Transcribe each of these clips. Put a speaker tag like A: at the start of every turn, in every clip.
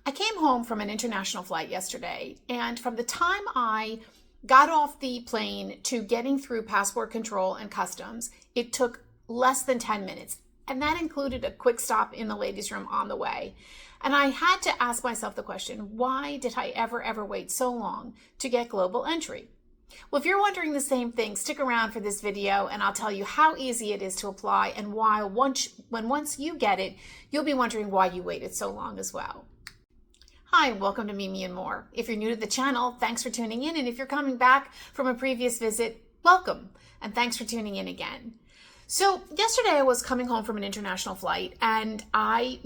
A: I came home from an international flight yesterday, and from the time I got off the plane to getting through passport control and customs, it took less than 10 minutes. And that included a quick stop in the ladies' room on the way. And I had to ask myself the question, why did I ever wait so long to get global entry? Well, if you're wondering the same thing, stick around for this video and I'll tell you how easy it is to apply and why once you get it, you'll be wondering why you waited so long as well. Hi, welcome to Mimi and More. If you're new to the channel, thanks for tuning in. And if you're coming back from a previous visit, welcome. And thanks for tuning in again. So yesterday I was coming home from an international flight and I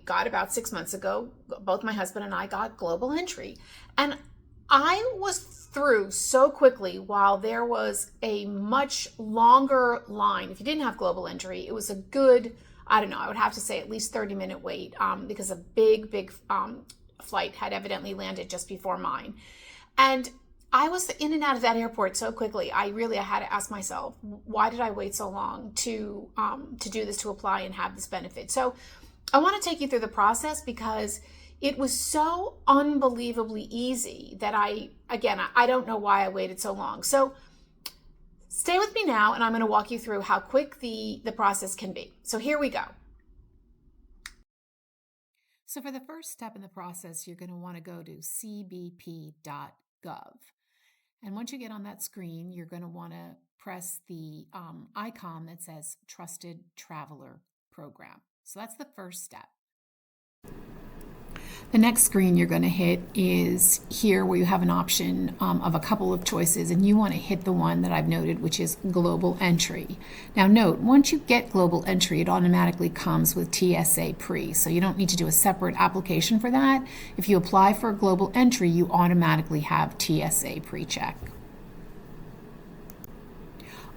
A: got about 6 months ago, both my husband and I got global entry. And I was through so quickly while there was a much longer line. If you didn't have global entry, it was a good, I don't know, I would have to say at least 30-minute wait because a big flight had evidently landed just before mine. And I was in and out of that airport so quickly. I had to ask myself, why did I wait so long to do this, to apply and have this benefit? So I want to take you through the process because it was so unbelievably easy that I don't know why I waited so long. So stay with me now and I'm going to walk you through how quick the process can be. So here we go. So for the first step in the process, you're going to want to go to cbp.gov. And once you get on that screen, you're going to want to press the icon that says Trusted Traveler Program. So that's the first step. The next screen you're going to hit is here where you have an option of a couple of choices, and you want to hit the one that I've noted, which is Global Entry. Now note, once you get Global Entry, it automatically comes with TSA Pre, so you don't need to do a separate application for that. If you apply for Global Entry, you automatically have TSA Pre-check.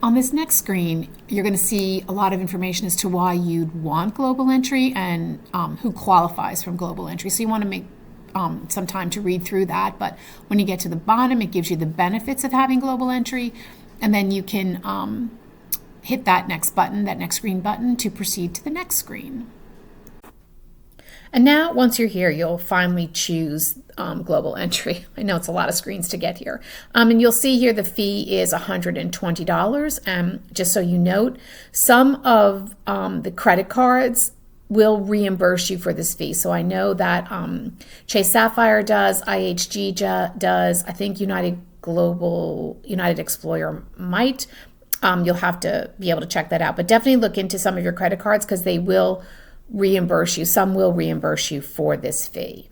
A: On this next screen, you're going to see a lot of information as to why you'd want global entry and who qualifies from global entry. So you want to make some time to read through that. But when you get to the bottom, it gives you the benefits of having global entry. And then you can hit that next green button to proceed to the next screen. And now, once you're here, you'll finally choose global entry. I know it's a lot of screens to get here. And you'll see here the fee is $120. Just so you note, some of the credit cards will reimburse you for this fee. So I know that Chase Sapphire does, IHG does, I think United Explorer might. You'll have to be able to check that out. But definitely look into some of your credit cards because they will reimburse you. Some will reimburse you for this fee.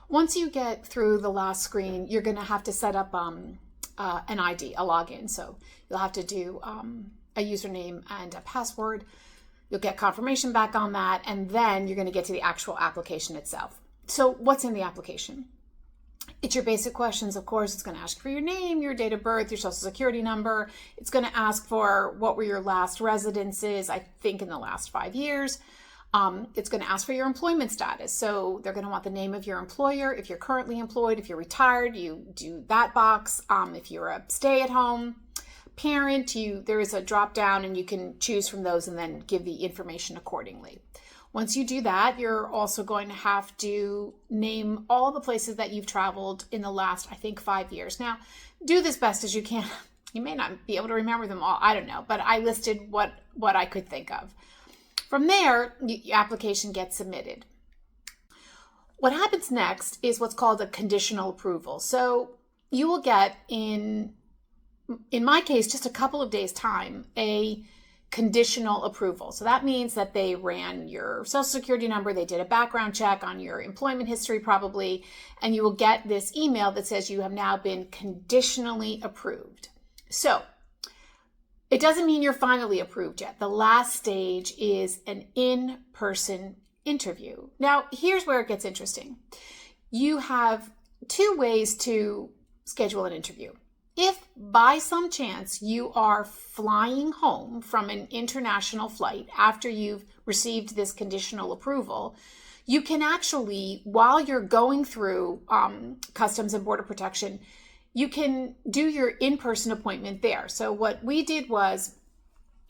A: Once you get through the last screen, you're going to have to set up an ID, a login. So you'll have to do a username and a password. You'll get confirmation back on that, and then you're going to get to the actual application itself. So what's in the application? It's your basic questions, of course. It's going to ask for your name, your date of birth, your social security number. It's going to ask for what were your last residences, I think in the last 5 years. It's going to ask for your employment status. So they're going to want the name of your employer. If you're currently employed, if you're retired, you do that box. If you're a stay-at-home parent, there is a drop down and you can choose from those and then give the information accordingly. Once you do that, you're also going to have to name all the places that you've traveled in the last, I think, 5 years. Now, do this best as you can. You may not be able to remember them all. I don't know, but I listed what I could think of. From there, your application gets submitted. What happens next is what's called a conditional approval. So you will get, in my case, just a couple of days' time, a conditional approval. So that means that they ran your social security number, they did a background check on your employment history probably, and you will get this email that says you have now been conditionally approved. So it doesn't mean you're finally approved yet. The last stage is an in-person interview. Now, here's where it gets interesting. You have 2 ways to schedule an interview. If by some chance you are flying home from an international flight after you've received this conditional approval, you can actually, while you're going through Customs and Border Protection, you can do your in-person appointment there. So what we did was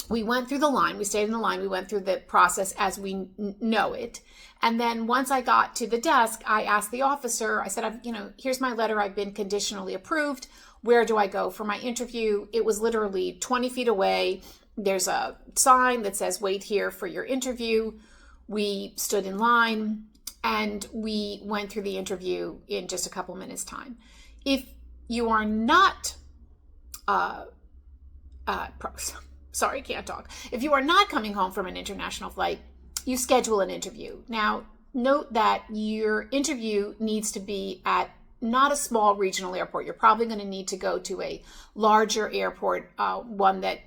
A: we went through the line, we stayed in the line, we went through the process as we know it. And then once I got to the desk, I asked the officer, I said, here's my letter, I've been conditionally approved. Where do I go for my interview? It was literally 20 feet away. There's a sign that says, wait here for your interview. We stood in line and we went through the interview in just a couple minutes time. If you are not, sorry, can't talk. If you are not coming home from an international flight, you schedule an interview. Now, note that your interview needs to be at not a small regional airport. You're probably going to need to go to a larger airport, one that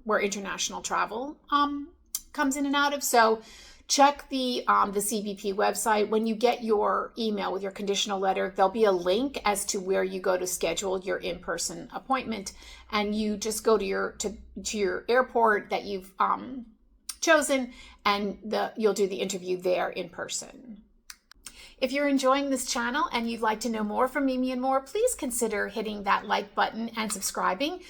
A: where international travel comes in and out of. So check the CBP website. When you get your email with your conditional letter, there'll be a link as to where you go to schedule your in-person appointment, and you just go to your airport that you've chosen, and you'll do the interview there in person. If you're enjoying this channel and you'd like to know more from Mimi and more, please consider hitting that like button and subscribing.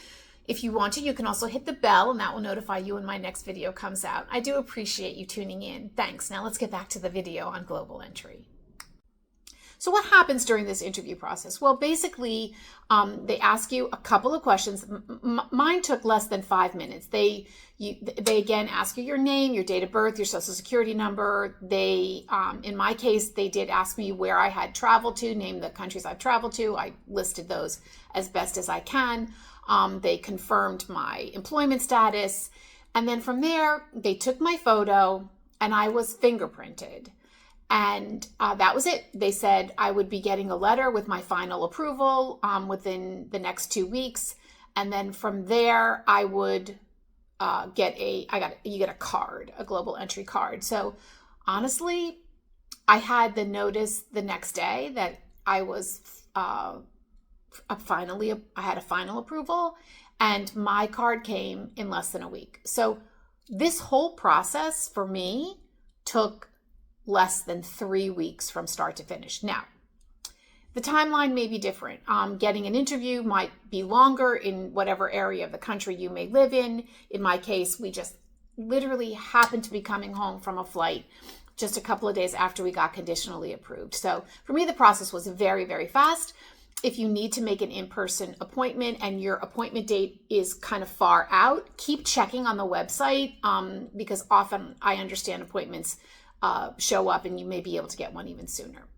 A: If you want to, you can also hit the bell and that will notify you when my next video comes out. I do appreciate you tuning in. Thanks. Now let's get back to the video on global entry. So what happens during this interview process? Well, basically, they ask you a couple of questions. Mine took less than 5 minutes. They again ask you your name, your date of birth, your social security number. They, in my case, they did ask me where I had traveled to, name the countries I've traveled to. I listed those as best as I can. They confirmed my employment status. And then from there, they took my photo and I was fingerprinted. And that was it. They said I would be getting a letter with my final approval within the next 2 weeks. And then from there, I would you get a card, a global entry card. So honestly, I had the notice the next day that I was I had a final approval, and my card came in less than a week. So this whole process for me took less than 3 weeks from start to finish. Now, the timeline may be different. Getting an interview might be longer in whatever area of the country you may live in. In my case, we just literally happened to be coming home from a flight just a couple of days after we got conditionally approved. So for me, the process was very, very fast. If you need to make an in-person appointment and your appointment date is kind of far out, keep checking on the website because often I understand appointments show up and you may be able to get one even sooner.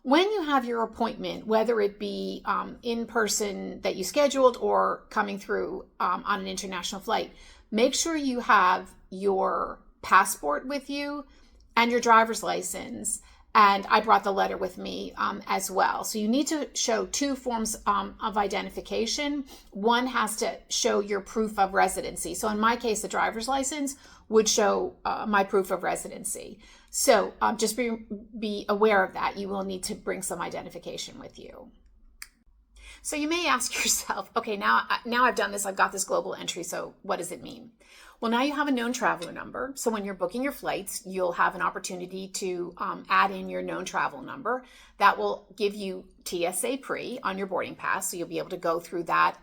A: When you have your appointment, whether it be in person that you scheduled or coming through on an international flight, make sure you have your passport with you and your driver's license. And I brought the letter with me as well. So you need to show 2 forms of identification. One has to show your proof of residency. So in my case, the driver's license would show my proof of residency. So just be aware of that. You will need to bring some identification with you. So you may ask yourself, okay, now I've done this, I've got this global entry, so what does it mean? Well, now you have a known traveler number. So when you're booking your flights, you'll have an opportunity to add in your known travel number. That will give you TSA pre on your boarding pass. So you'll be able to go through that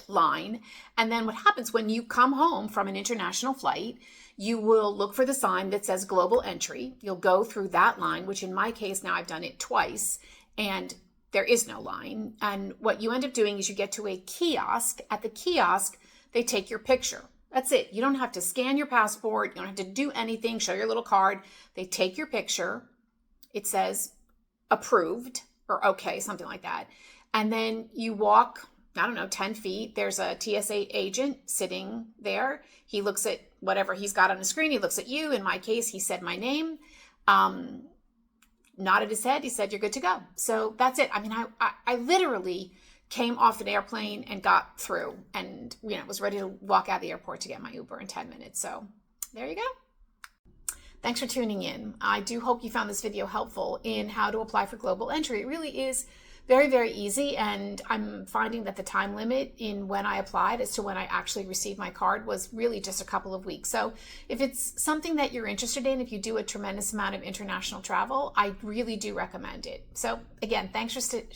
A: line. And then what happens when you come home from an international flight, you will look for the sign that says global entry. You'll go through that line, which in my case, now I've done it twice, and there is no line. And what you end up doing is you get to a kiosk. At the kiosk, they take your picture. That's it. You don't have to scan your passport. You don't have to do anything. Show your little card. They take your picture. It says approved or okay, something like that. And then you walk, 10 feet. There's a TSA agent sitting there. He looks at whatever he's got on the screen. He looks at you. In my case, he said my name, nodded his head. He said, you're good to go. So that's it. I mean, I literally came off an airplane and got through and, was ready to walk out of the airport to get my Uber in 10 minutes. So there you go. Thanks for tuning in. I do hope you found this video helpful in how to apply for global entry. It really is very, very easy. And I'm finding that the time limit in when I applied as to when I actually received my card was really just a couple of weeks. So if it's something that you're interested in, if you do a tremendous amount of international travel, I really do recommend it. So again, thanks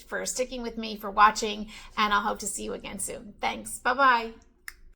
A: for sticking with me, for watching, and I'll hope to see you again soon. Thanks. Bye-bye.